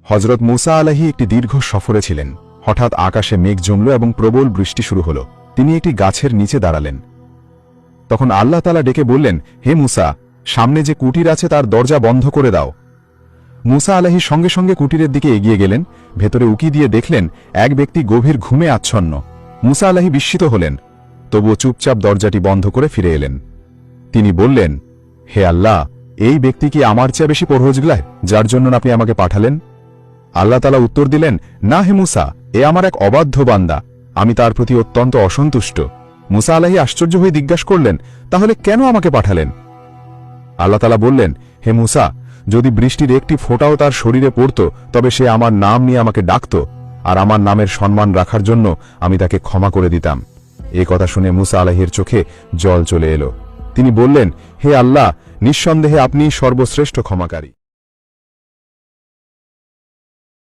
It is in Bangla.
হযরত মূসা আলাইহি একটি দীর্ঘ সফরে ছিলেন। হঠাৎ আকাশে মেঘ জমল এবং প্রবল বৃষ্টি শুরু হল। তিনি একটি গাছের নিচে দাঁড়ালেন। তখন আল্লাহ তাআলা ডেকে বললেন, হে মূসা, সামনে যে কুটির আছে তার দরজা বন্ধ করে দাও। মূসা আলাইহি সঙ্গে সঙ্গে কুটিরের দিকে এগিয়ে গেলেন। ভেতরে উকি দিয়ে দেখলেন এক ব্যক্তি গভীর ঘুমে আচ্ছন্ন। মূসা আলাইহি বিস্মিত হলেন, তবুও চুপচাপ দরজাটি বন্ধ করে ফিরে এলেন। তিনি বললেন, হে আল্লাহ, এই ব্যক্তি কি আমার চেয়ে বেশি পরহেজগার, যার জন্য আপনি আমাকে পাঠালেন? আল্লাহ তাআলা উত্তর দিলেন, না হে মূসা, এ আমার এক অবাধ্য বান্দা, আমি তার প্রতি অত্যন্ত অসন্তুষ্ট। মূসা আলাইহি আশ্চর্য হয়ে জিজ্ঞাসা করলেন, তাহলে কেন আমাকে পাঠালেন? আল্লাহ তাআলা বললেন, হে মূসা, যদি বৃষ্টির একটি ফোঁটাও তার শরীরে পড়ত তবে সে আমার নাম নিয়ে আমাকে ডাকত, আর আমার নামের সম্মান রাখার জন্য আমি তাকে ক্ষমা করে দিতাম। এ কথা শুনে মূসা আলাইহির চোখে জল চলে এলো। তিনি বললেন, হে আল্লাহ, নিঃসন্দেহে আপনিই সর্বশ্রেষ্ঠ ক্ষমাকারী।